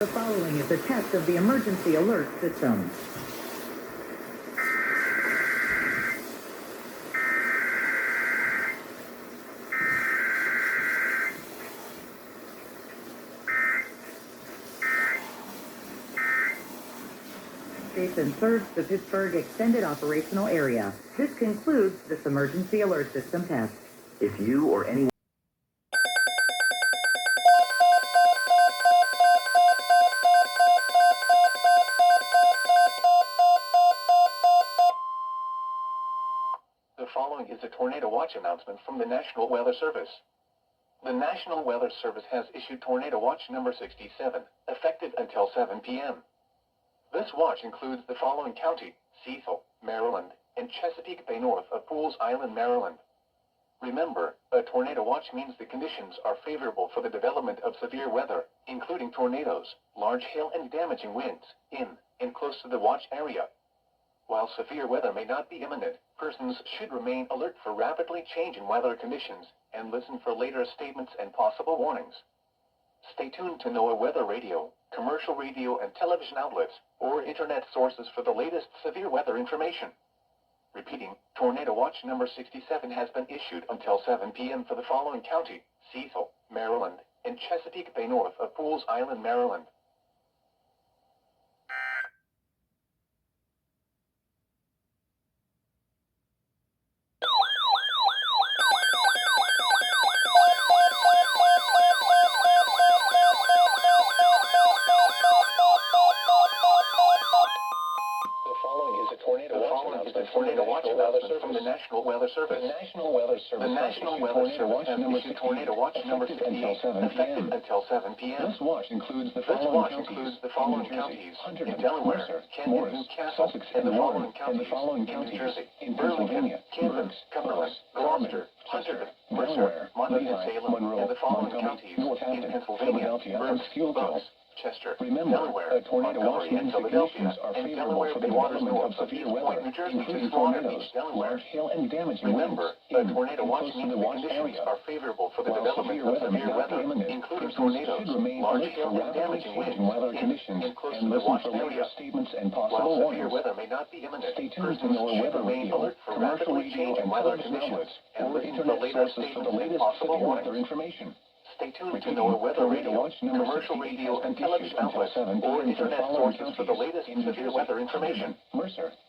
The following is a test of the emergency alert system. Jason serves the Pittsburgh Extended Operational Area. This concludes this emergency alert system test. If you or anyone The following is a tornado watch announcement from the National Weather Service. The National Weather Service has issued tornado watch number 67, effective until 7 p.m. This watch includes the following county: Cecil, Maryland, and Chesapeake Bay north of Pools Island, Maryland. Remember, a tornado watch means the conditions are favorable for the development of severe weather, including tornadoes, large hail and damaging winds, in and close to the watch area. While severe weather may not be imminent, persons should remain alert for rapidly changing weather conditions and listen for later statements and possible warnings. Stay tuned to NOAA weather radio, commercial radio and television outlets, or internet sources for the latest severe weather information. Repeating, tornado watch number 67 has been issued until 7 p.m. for the following county: Cecil, Maryland, and Chesapeake Bay north of Pools Island, Maryland. Tornado watch announcement from the National Weather Service. The National Weather Service has issued tornado watch number 68, effective until 7 p.m. This watch includes the following counties: in Delaware, Kent, Newcastle, and the following counties: in New Jersey, in Burlington, Kansas, Cumberland, Gloucester, Hunter, Mercer, Monmouth and Salem, and the following counties: in Pennsylvania, Berks, Chester, Delaware, Montgomery, and Philadelphia, and Delaware Bay waters north of East Point, New Jersey to Slaughter Beach, Delaware. Remember, a tornado watch means the conditions are favorable for the development of severe weather, including tornadoes, large hail and damaging winds, and close to the watch area. While severe weather may not be imminent, persons should remain alert for rapidly changing weather conditions and listen for later statements and possible warnings. Stay tuned to NOAA weather radio, commercial radio and television outlets, or internet sources for the latest severe weather information.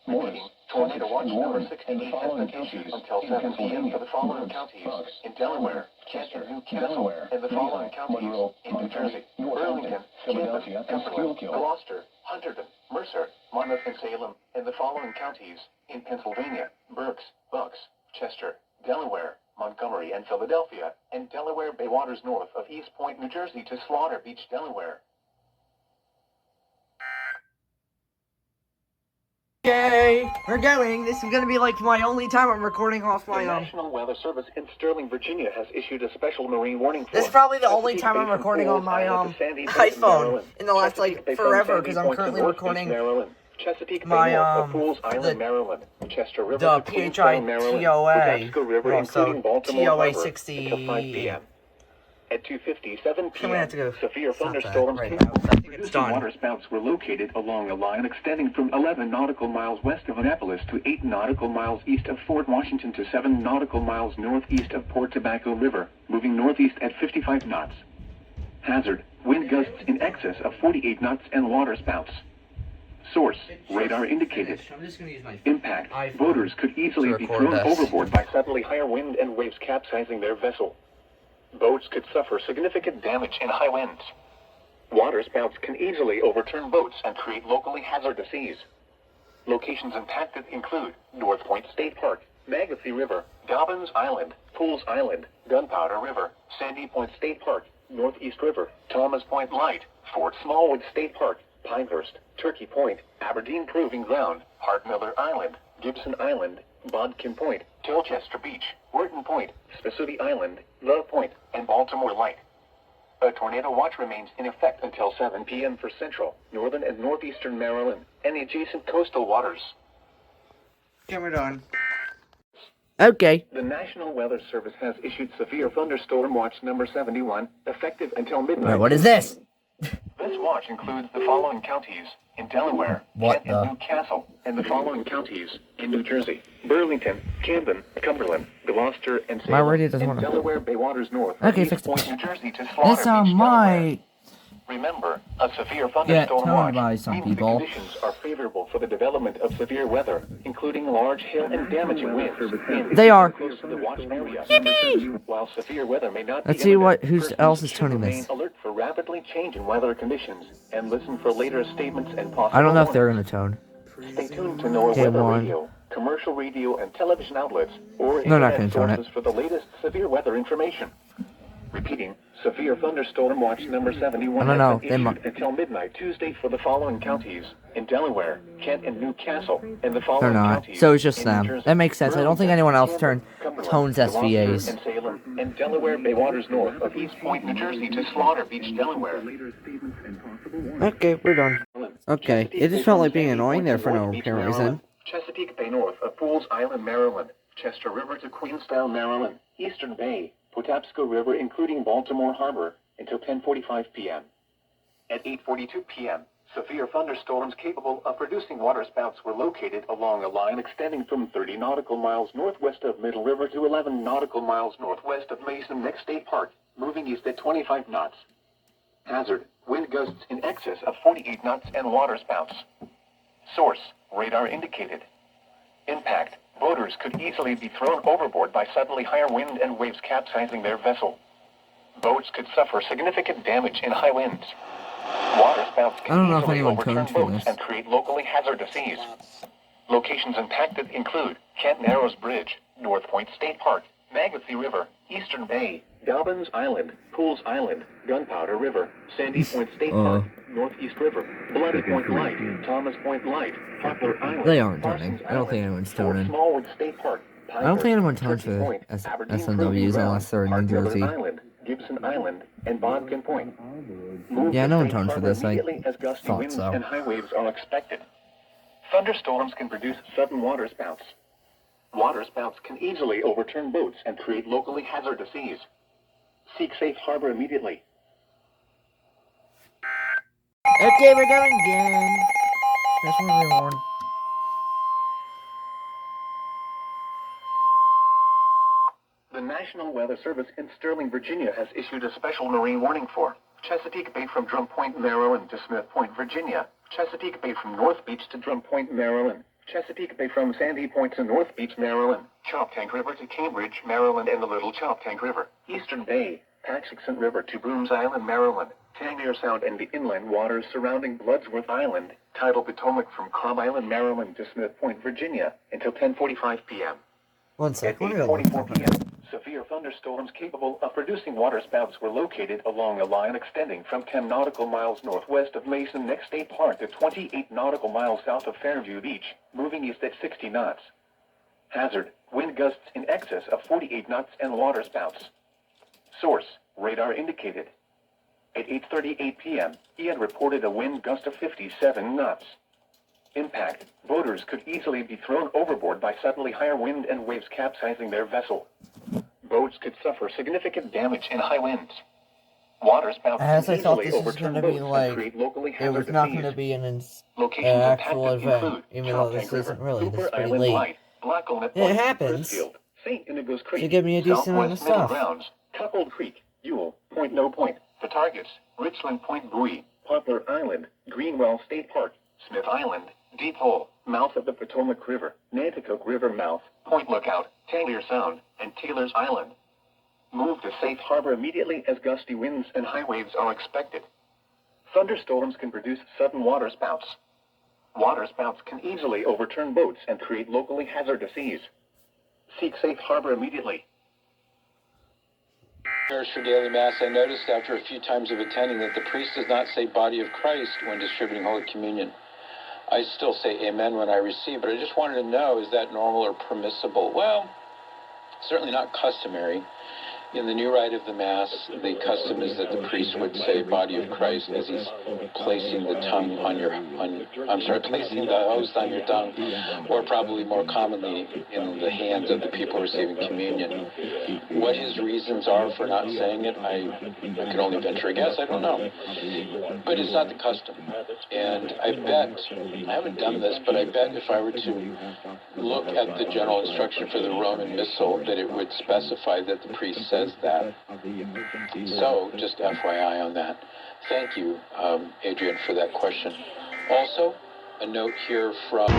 Repeating, tornado watch number 68 has been issued until 7 p.m. for the following counties: in Delaware, Kent, Newcastle, and the following counties: in New Jersey, Burlington, Kansas, Cumberland, Gloucester, Hunterdon, Mercer, Monmouth and Salem, and the following counties: in Pennsylvania, Berks, Bucks, Chester, Delaware, Montgomery and Philadelphia, and Delaware Bay waters north of East Point, New Jersey to Slaughter Beach, Delaware. Okay, we're going. This is gonna be like my only time I'm recording off my The National Weather Service in Sterling, Virginia has issued a special marine warning for This is probably the only time I'm recording on my iPhone in the last like forever because I'm currently recording Chesapeake my Bay north of Pools Island, Maryland, Chester River the to Queenstown, Maryland, PHITOA, River, also including Baltimore TOA Harbor, 60. until 5 p.m. At 2:57 p.m., severe Stop that thunderstorms right now. I think it's done. water spouts were located along a line extending from 11 nautical miles west of Annapolis to 8 nautical miles east of Fort Washington to 7 nautical miles northeast of Port Tobacco River, moving northeast at 55 knots. Hazard: wind gusts in excess of 48 knots and water spouts. Source: radar indicated. I'm just gonna use my Impact: iPhone boaters could easily be record thrown this. overboard by suddenly higher wind and waves capsizing their vessel. Boats could suffer significant damage in high winds. Water spouts can easily overturn boats and create locally hazardous seas. Locations impacted include North Point State Park, Magothy River, Dobbins Island, Pools Island, Gunpowder River, Sandy Point State Park, Northeast River, Thomas Point Light, Fort Smallwood State Park, Pinehurst, Turkey Point, Aberdeen Proving Ground, Hart Miller Island, Gibson Island, Bodkin Point, Tilchester Beach, Wharton Point, Spessooty Island, Love Point, and Baltimore Light. A tornado watch remains in effect until 7 p.m. for central, northern, and northeastern Maryland, and adjacent coastal waters. Okay, we're done. Okay. The National Weather Service has issued severe thunderstorm watch number 71, effective until midnight. What is this? The This watch includes the following counties in Delaware, Kent, and Newcastle, and the following counties in New Jersey: Burlington, Camden, Cumberland, Gloucester, and Salem. My radio doesn't and want to. Delaware Bay Waters North. Okay, East fix Point, it. New Jersey to Slaughter This Beach, might Remember, a severe get thunderstorm toned watch by some means people. the conditions are favorable for the development of severe weather, including large hail and damaging winds. They are. Close to the watch area. While severe weather may not Let's be see imminent, who persons else is should tuning remain this. alert for rapidly changing weather conditions and listen for later statements and possible I don't know if they're warnings. gonna tone. Stay tuned to NOAA Okay, weather one. radio, commercial radio, and television outlets, or They're not internet gonna tone sources for the latest severe weather information. Repeating, severe thunderstorm watch number 71 I don't know, has been issued until midnight Tuesday for the following counties in Delaware, Kent, and Newcastle, and the They're following not. counties So it's just in New them. Jersey, That makes sense. I don't think anyone else Camden, tones Cumberland, SVAs. Gloucester, and Salem, and Delaware Bay Waters north of East Point, New Jersey to Slaughter Beach, Delaware. Okay, we're done. Okay, it just felt like being annoying there for no apparent reason. Chesapeake Bay north of Fools Island, Maryland. Chester River to Queenstown, Maryland. Eastern Bay, Patapsco River, including Baltimore Harbor, until 10:45 p.m. At 8:42 p.m., severe thunderstorms capable of producing waterspouts were located along a line extending from 30 nautical miles northwest of Middle River to 11 nautical miles northwest of Mason Neck State Park, moving east at 25 knots. Hazard, wind gusts in excess of 48 knots and waterspouts. Source, radar indicated. Impact, boaters could easily be thrown overboard by suddenly higher wind and waves capsizing their vessel. Boats could suffer significant damage in high winds. Waterspouts I don't can know if easily anyone overturn tones for boats this. and create locally hazardous seas. Locations impacted include Kent Narrows Bridge, North Point State Park, Magothy River, Eastern Bay, Dobbins Island, Pools Island, Gunpowder River, Sandy Point State Park, Northeast River, Bloody Point Light, Thomas Point Light, Poplar Island. They aren't Parsons toning. I don't think Island, anyone's Fort toning. Smallwood State Park, I don't think anyone tones Turkey for Point, Aberdeen SNWs Proving Ground, unless they're in New Park River Jersey. Island, Gibson Island, and Bodkin Point. Move Yeah, to no one safe tones for harbor this. I immediately as gusty thought winds so. and high waves are expected. Thunderstorms can produce sudden waterspouts. Waterspouts can easily overturn boats and create locally hazardous seas. Seek safe harbor immediately. Okay, we're done again. That's one reward. The National Weather Service in Sterling, Virginia has issued a special marine warning for Chesapeake Bay from Drum Point, Maryland to Smith Point, Virginia. Chesapeake Bay from North Beach to Drum Point, Maryland. Chesapeake Bay from Sandy Point to North Beach, Maryland. Choptank River to Cambridge, Maryland, and the Little Choptank River. Eastern Bay, Paxixon River to Brooms Island, Maryland. Tangier Sound and the inland waters surrounding Bloodsworth Island. Tidal Potomac from Cobb Island, Maryland to Smith Point, Virginia, until 10:45 p.m. One sec. At What are we 8:44 p.m., severe thunderstorms capable of producing waterspouts were located along a line extending from 10 nautical miles northwest of Mason Neck State Park to 28 nautical miles south of Fairview Beach, moving east at 60 knots. Hazard, wind gusts in excess of 48 knots and waterspouts. Source, radar indicated. At 8:38 p.m., he had reported a wind gust of 57 knots. Impact, boaters could easily be thrown overboard by suddenly higher wind and waves capsizing their vessel. Boats could suffer significant damage in high winds. Waterspouts As can I thought easily this was overturn going to be boats like, and create locally it was hazardous not seas. going to be an Locations actual impacted event, include even though this Choptank River, isn't really, this is Cooper pretty Island late. Light, Blacklenet It Point, happens. Crisfield, St. Inigo's Creek, To give me a decent amount of Southwest Middle stuff. Grounds, Cuckold Creek, Ewell, Point No Point, the targets, Richland Point Buoy, Poplar Island, Greenwell State Park, Smith Island, Deep Hole, mouth of the Potomac River, Nanticoke River mouth, Point Lookout, Tangier Sound, and Taylor's Island. Move to safe harbor immediately as gusty winds and high waves are expected. Thunderstorms can produce sudden waterspouts. Waterspouts can easily overturn boats and create locally hazardous seas. Seek safe harbor immediately. Prayers for daily mass, I noticed after a few times of attending that the priest does not say body of Christ when distributing Holy Communion. I still say amen when I receive, but I just wanted to know, is that normal or permissible? Well, certainly not customary. In the new rite of the Mass, the custom is that the priest would say "Body of Christ" as he's placing the tongue on your, placing the host on your tongue, or probably more commonly in the hands of the people receiving communion. What his reasons are for not saying it, I can only venture a guess. I don't know. But it's not the custom. And I bet, I haven't done this, but I bet if I were to look at the general instruction for the Roman Missal, that it would specify that the priest says that. So, just FYI on that. Thank you, Adrian, for that question. Also, a note here from...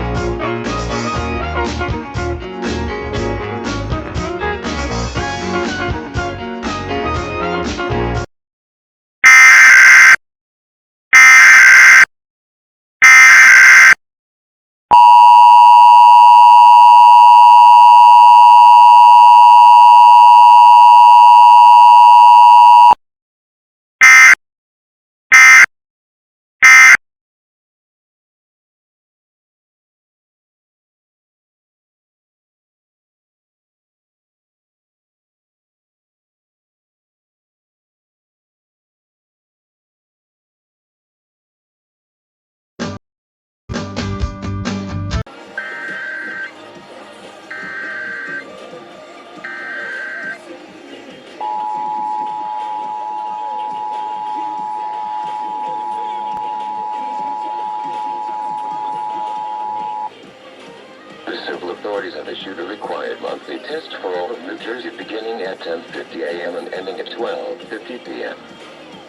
Civil authorities have issued a required monthly test for all of New Jersey beginning at 10:50 a.m. and ending at 12:50 p.m.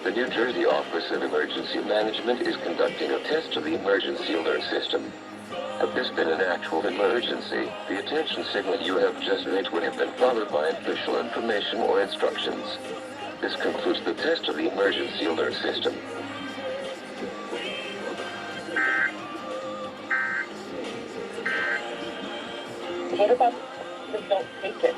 The New Jersey Office of Emergency Management is conducting a test of the emergency alert system. Had this been an actual emergency, the attention signal you have just made would have been followed by official information or instructions. This concludes the test of the emergency alert system. What about the don't take it?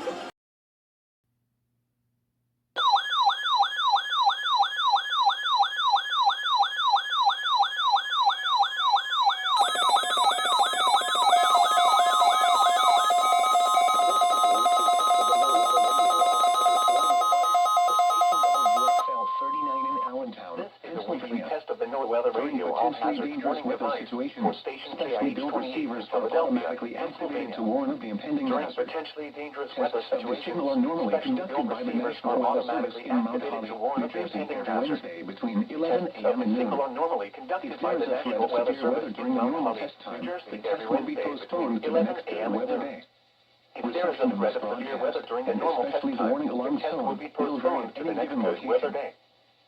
For station KIH-28 automatically activated to warn of the impending during potentially dangerous weather situations. The signal are normally conducted by the National Weather Service in Mount Holly, New Jersey, Wednesday between 11 a.m. and noon. Signal are normally conducted If by there the is a threat National of Weather severe weather Service during the normal test time, the test will be postponed to the next weather day. If there is a threat of severe weather during the normal test time, the test will be postponed to the next weather day.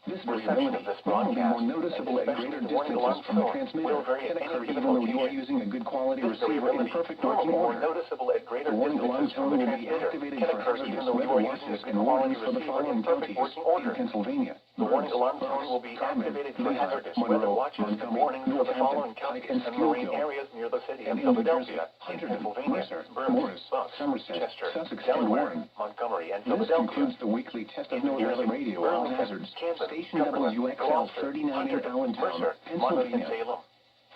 This Reception of this will be more broadcast, noticeable at greater distances from the transmitter. Can occur even though you are using a good quality receiver in perfect working order. The warning alarm tone will be activated for hazardous weather watches and warnings for the following counties in Pennsylvania. The warning alarm tone will be activated for hazardous weather watches and warnings for the following counties and marine areas near the city of Philadelphia, in Pennsylvania, Berks, Bucks, Somerset, Chester, Sussex, and Delaware, Warren. Montgomery, and This Philadelphia. concludes the weekly test of NOAA Weather Radio All Hazards. Station WXL 39 in Allentown, Pennsylvania.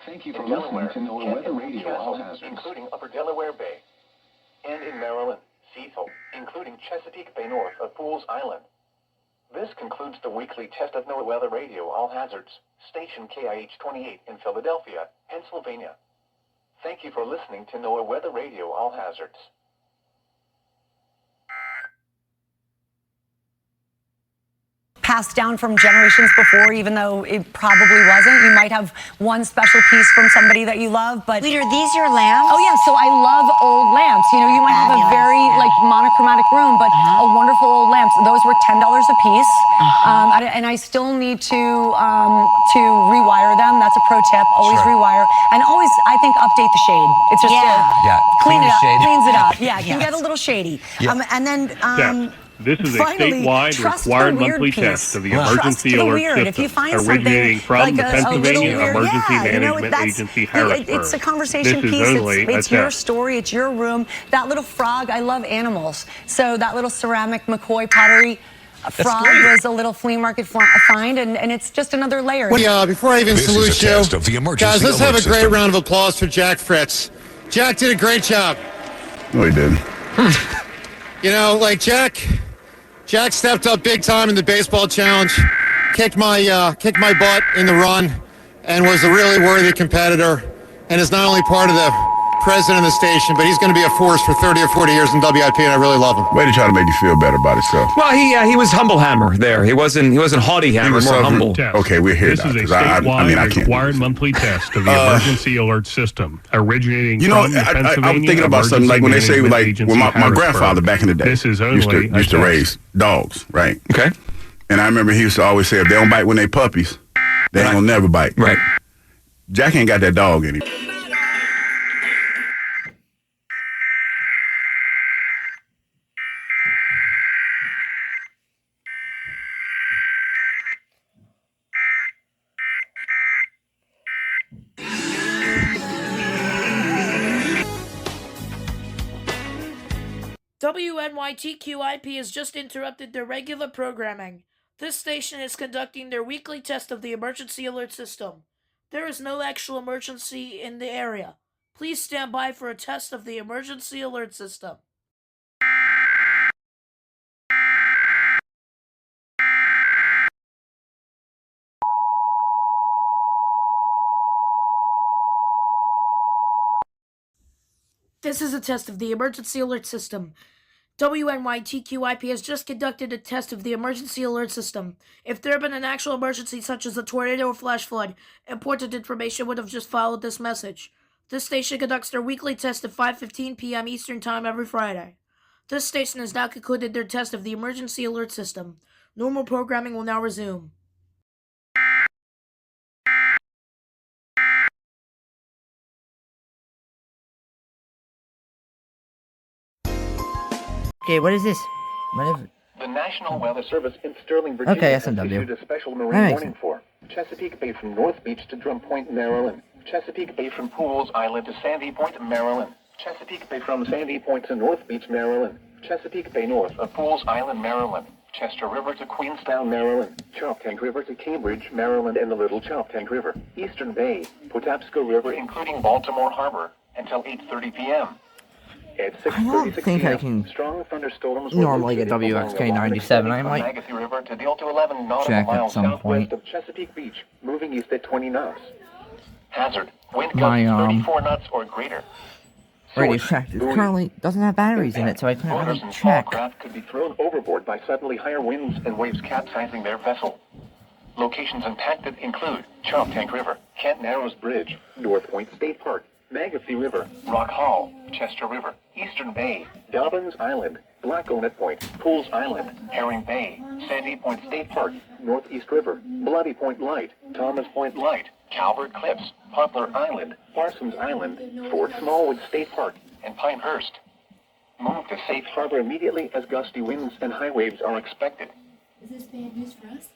Thank you for listening to NOAA Weather Radio All Hazards. Including Upper Delaware Bay. And in Maryland, Cecil, including Chesapeake Bay north of Fools Island. This concludes the weekly test of NOAA Weather Radio All Hazards, station KIH-28 in Philadelphia, Pennsylvania. Thank you for listening to NOAA Weather Radio All Hazards. Passed down from generations before, even though it probably wasn't. You might have one special piece from somebody that you love, but... Wait, are these your lamps? Oh, yeah, so I love old lamps. You know, you might have a very, monochromatic room, but a wonderful old lamps. Those were $10 a piece, and I still need to rewire them. That's a pro tip. Always rewire. And always, I think, update the shade. It's just clean it up, cleans it up. Yeah, it can get a little shady. And then... This is finally, a statewide required monthly test of the emergency alert system, originating from the Pennsylvania Emergency Management Agency, Harrisburg. It's a conversation piece. It's your story. It's your room. That little frog. I love animals. So that little ceramic McCoy pottery frog was a little flea market find, and it's just another layer. Well, before I even salute you, guys, let's have a great round of applause for Jack Fritz. Jack did a great job. Oh, he did. You know, like Jack Jack stepped up big time in the baseball challenge, kicked my butt in the run, and was a really worthy competitor, and is not only part of the president of the station, but he's going to be a force for 30 or 40 years in WIP, and I really love him. Way to try to make you feel better about yourself. Well, he was humble hammer there. He wasn't haughty hammer. He was more humble. Okay, we're here. This is a statewide required monthly test of the emergency alert system, originating from the Pennsylvania I'm thinking about something like when they say, like, well, my grandfather back in the day this is used to raise dogs, right? Okay. And I remember he used to always say, if they don't bite when they puppies, they ain't gonna never bite. Right. Jack ain't got that dog in him. WNYTQIP has just interrupted their regular programming. This station is conducting their weekly test of the emergency alert system. There is no actual emergency in the area. Please stand by for a test of the emergency alert system. This is a test of the emergency alert system. WNYTQIP has just conducted a test of the emergency alert system. If there had been an actual emergency such as a tornado or flash flood, important information would have just followed this message. This station conducts their weekly test at 5:15 p.m. Eastern Time every Friday. This station has now concluded their test of the emergency alert system. Normal programming will now resume. Okay, what is this? Whatever. The National Weather Service in Sterling, Virginia Okay, has SMW. issued a special marine warning for Chesapeake Bay from North Beach to Drum Point, Maryland. Chesapeake Bay from Pools Island to Sandy Point, Maryland. Chesapeake Bay from Sandy Point to North Beach, Maryland. Chesapeake Bay north of Pools Island, Maryland. Chester River to Queenstown, Maryland. Choptank River to Cambridge, Maryland, and the Little Choptank River. Eastern Bay, Potapsco River, including Baltimore Harbor, until 8:30 p.m. At I don't think I can normally get WXK 97. I might Magothy River to Deal to 11 nautical check at miles some southwest point. of Chesapeake Beach, moving east at 20 knots. Hazard: wind My, gusts 34 knots or greater. radio Source: shack buoy. currently doesn't have batteries in it, so I couldn't Boaters really and small check. craft could be thrown overboard by suddenly higher winds and waves capsizing their vessel. Locations impacted include Choptank River, Kent Narrows Bridge, North Point State Park, Magothy River, Rock Hall, Chester River, Eastern Bay, Dobbins Island, Blackgonnet Point, Pools Island, Herring Bay, Sandy Point State Park, Northeast River, Bloody Point Light, Thomas Point Light, Calvert Cliffs, Poplar Island, Parsons Island, Fort Smallwood State Park, and Pinehurst. Move to safe harbor immediately as gusty winds and high waves are expected. Is this bad news for us?